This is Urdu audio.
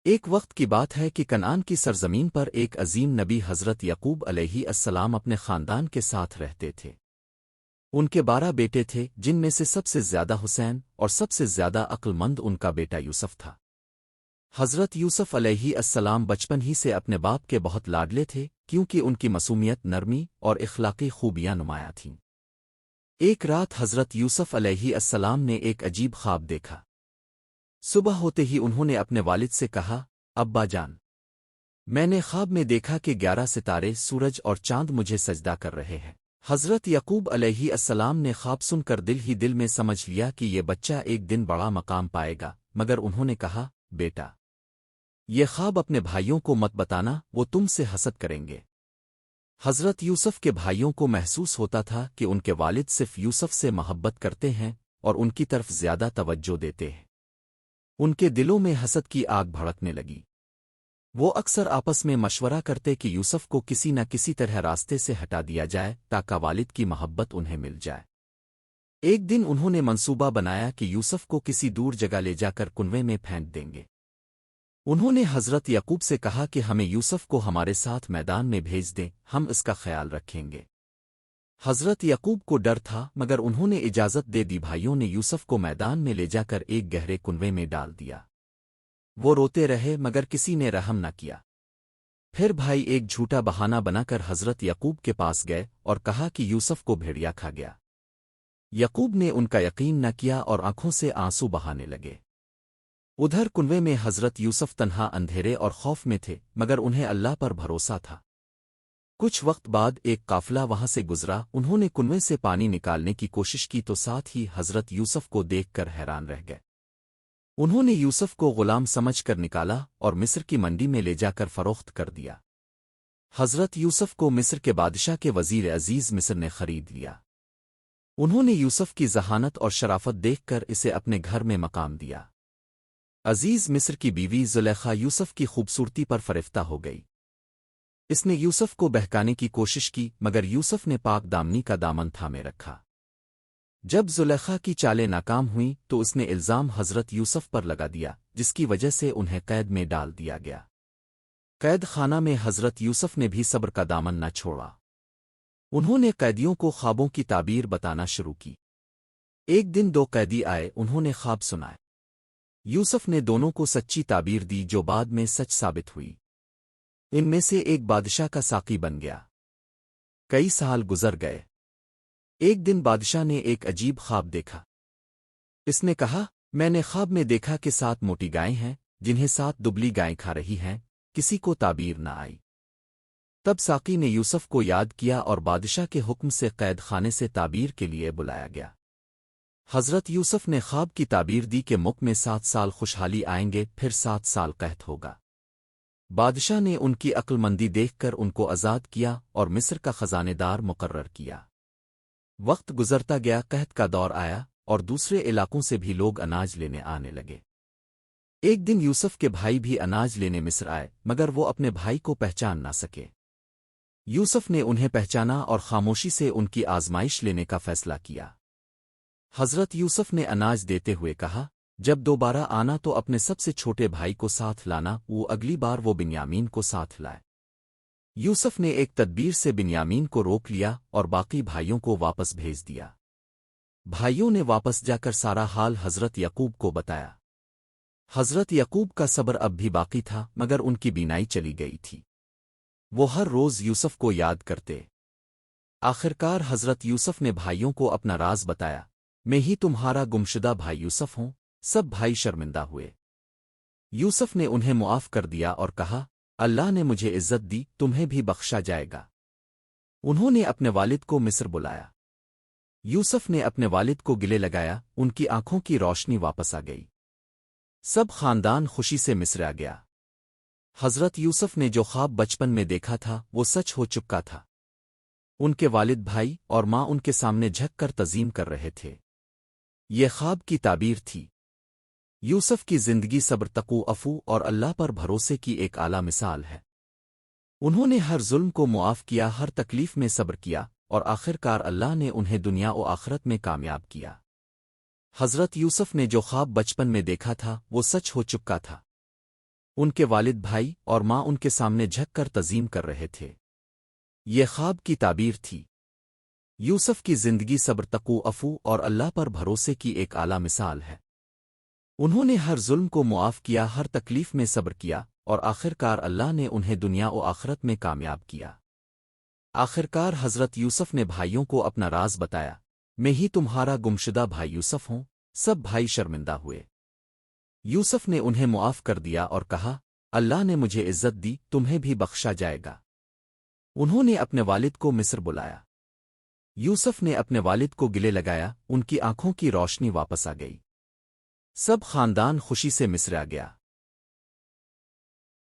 ایک وقت کی بات ہے کہ کنعان کی سرزمین پر ایک عظیم نبی حضرت یعقوب علیہ السلام اپنے خاندان کے ساتھ رہتے تھے۔ ان کے 12 بیٹے تھے، جن میں سے سب سے زیادہ حسین اور سب سے زیادہ عقل مند ان کا بیٹا یوسف تھا۔ حضرت یوسف علیہ السلام بچپن ہی سے اپنے باپ کے بہت لاڈلے تھے، کیونکہ ان کی معصومیت، نرمی اور اخلاقی خوبیاں نمایاں تھیں۔ ایک رات حضرت یوسف علیہ السلام نے ایک عجیب خواب دیکھا۔ صبح ہوتے ہی انہوں نے اپنے والد سے کہا، ابا جان، میں نے خواب میں دیکھا کہ 11 ستارے، سورج اور چاند مجھے سجدہ کر رہے ہیں۔ حضرت یعقوب علیہ السلام نے خواب سن کر دل ہی دل میں سمجھ لیا کہ یہ بچہ ایک دن بڑا مقام پائے گا، مگر انہوں نے کہا، بیٹا، یہ خواب اپنے بھائیوں کو مت بتانا، وہ تم سے حسد کریں گے۔ حضرت یوسف کے بھائیوں کو محسوس ہوتا تھا کہ ان کے والد صرف یوسف سے محبت کرتے ہیں اور ان کی طرف زیادہ توجہ دیتے ہیں۔ ان کے دلوں میں حسد کی آگ بھڑکنے لگی۔ وہ اکثر آپس میں مشورہ کرتے کہ یوسف کو کسی نہ کسی طرح راستے سے ہٹا دیا جائے تاکہ والد کی محبت انہیں مل جائے۔ ایک دن انہوں نے منصوبہ بنایا کہ یوسف کو کسی دور جگہ لے جا کر کنویں میں پھینک دیں گے۔ انہوں نے حضرت یعقوب سے کہا کہ ہمیں یوسف کو ہمارے ساتھ میدان میں بھیج دیں، ہم اس کا خیال رکھیں گے۔ حضرت یعقوب کو ڈر تھا، مگر انہوں نے اجازت دے دی۔ بھائیوں نے یوسف کو میدان میں لے جا کر ایک گہرے کنویں میں ڈال دیا۔ وہ روتے رہے، مگر کسی نے رحم نہ کیا۔ پھر بھائی ایک جھوٹا بہانہ بنا کر حضرت یعقوب کے پاس گئے اور کہا کہ یوسف کو بھیڑیا کھا گیا۔ یعقوب نے ان کا یقین نہ کیا اور آنکھوں سے آنسو بہانے لگے۔ ادھر کنویں میں حضرت یوسف تنہا، اندھیرے اور خوف میں تھے، مگر انہیں اللہ پر بھروسہ تھا۔ کچھ وقت بعد ایک قافلہ وہاں سے گزرا۔ انہوں نے کنویں سے پانی نکالنے کی کوشش کی تو ساتھ ہی حضرت یوسف کو دیکھ کر حیران رہ گئے۔ انہوں نے یوسف کو غلام سمجھ کر نکالا اور مصر کی منڈی میں لے جا کر فروخت کر دیا۔ حضرت یوسف کو مصر کے بادشاہ کے وزیر عزیز مصر نے خرید لیا۔ انہوں نے یوسف کی ذہانت اور شرافت دیکھ کر اسے اپنے گھر میں مقام دیا۔ عزیز مصر کی بیوی زلیخا یوسف کی خوبصورتی پر فریفتہ ہو گئی۔ اس نے یوسف کو بہکانے کی کوشش کی، مگر یوسف نے پاک دامنی کا دامن تھامے رکھا۔ جب زلیخا کی چالیں ناکام ہوئیں تو اس نے الزام حضرت یوسف پر لگا دیا، جس کی وجہ سے انہیں قید میں ڈال دیا گیا۔ قید خانہ میں حضرت یوسف نے بھی صبر کا دامن نہ چھوڑا۔ انہوں نے قیدیوں کو خوابوں کی تعبیر بتانا شروع کی۔ ایک دن 2 قیدی آئے، انہوں نے خواب سنائے۔ یوسف نے دونوں کو سچی تعبیر دی، جو بعد میں سچ ثابت ہوئی۔ ان میں سے ایک بادشاہ کا ساقی بن گیا۔ کئی سال گزر گئے۔ ایک دن بادشاہ نے ایک عجیب خواب دیکھا۔ اس نے کہا، میں نے خواب میں دیکھا کہ 7 موٹی گائیں ہیں، جنہیں 7 دبلی گائیں کھا رہی ہیں، کسی کو تعبیر نہ آئی۔ تب ساقی نے یوسف کو یاد کیا اور بادشاہ کے حکم سے قید خانے سے تعبیر کے لیے بلایا گیا۔ حضرت یوسف نے خواب کی تعبیر دی کہ ملک میں 7 سال خوشحالی آئیں گے، پھر 7 سال قحط ہوگا۔ بادشاہ نے ان کی عقل مندی دیکھ کر ان کو آزاد کیا اور مصر کا خزانے دار مقرر کیا۔ وقت گزرتا گیا، قحط کا دور آیا اور دوسرے علاقوں سے بھی لوگ اناج لینے آنے لگے۔ ایک دن یوسف کے بھائی بھی اناج لینے مصر آئے، مگر وہ اپنے بھائی کو پہچان نہ سکے۔ یوسف نے انہیں پہچانا اور خاموشی سے ان کی آزمائش لینے کا فیصلہ کیا۔ حضرت یوسف نے اناج دیتے ہوئے کہا، جب دوبارہ آنا تو اپنے سب سے چھوٹے بھائی کو ساتھ لانا، وہ اگلی بار وہ بنیامین کو ساتھ لائے۔ یوسف نے ایک تدبیر سے بنیامین کو روک لیا اور باقی بھائیوں کو واپس بھیج دیا۔ بھائیوں نے واپس جا کر سارا حال حضرت یعقوب کو بتایا۔ حضرت یعقوب کا صبر اب بھی باقی تھا، مگر ان کی بینائی چلی گئی تھی۔ وہ ہر روز یوسف کو یاد کرتے۔ آخرکار حضرت یوسف نے بھائیوں کو اپنا راز بتایا، میں ہی تمہارا گمشدہ بھائی یوسف ہوں۔ سب بھائی شرمندہ ہوئے۔ یوسف نے انہیں معاف کر دیا اور کہا، اللہ نے مجھے عزت دی، تمہیں بھی بخشا جائے گا۔ انہوں نے اپنے والد کو مصر بلایا۔ یوسف نے اپنے والد کو گلے لگایا، ان کی آنکھوں کی روشنی واپس آ گئی۔ سب خاندان خوشی سے مصر آ گیا۔ حضرت یوسف نے جو خواب بچپن میں دیکھا تھا وہ سچ ہو چکا تھا۔ ان کے والد، بھائی اور ماں ان کے سامنے جھک کر تعظیم کر رہے تھے۔ یہ خواب کی تعبیر تھی۔ یوسف کی زندگی صبر، تقوی، عفو اور اللہ پر بھروسے کی ایک اعلیٰ مثال ہے۔ انہوں نے ہر ظلم کو معاف کیا، ہر تکلیف میں صبر کیا، اور آخرکار اللہ نے انہیں دنیا و آخرت میں کامیاب کیا۔ حضرت یوسف نے جو خواب بچپن میں دیکھا تھا وہ سچ ہو چکا تھا۔ ان کے والد بھائی اور ماں ان کے سامنے جھک کر تعظیم کر رہے تھے۔ یہ خواب کی تعبیر تھی۔ یوسف کی زندگی صبر تقو افو اور اللہ پر بھروسے کی ایک اعلیٰ مثال ہے۔ انہوں نے ہر ظلم کو معاف کیا، ہر تکلیف میں صبر کیا، اور آخرکار اللہ نے انہیں دنیا و آخرت میں کامیاب کیا۔ آخرکار حضرت یوسف نے بھائیوں کو اپنا راز بتایا، میں ہی تمہارا گمشدہ بھائی یوسف ہوں۔ سب بھائی شرمندہ ہوئے۔ یوسف نے انہیں معاف کر دیا اور کہا، اللہ نے مجھے عزت دی، تمہیں بھی بخشا جائے گا۔ انہوں نے اپنے والد کو مصر بلایا۔ یوسف نے اپنے والد کو گلے لگایا، ان کی آنکھوں کی روشنی واپس آ گئی۔ سب خاندان خوشی سے مصر آ گیا۔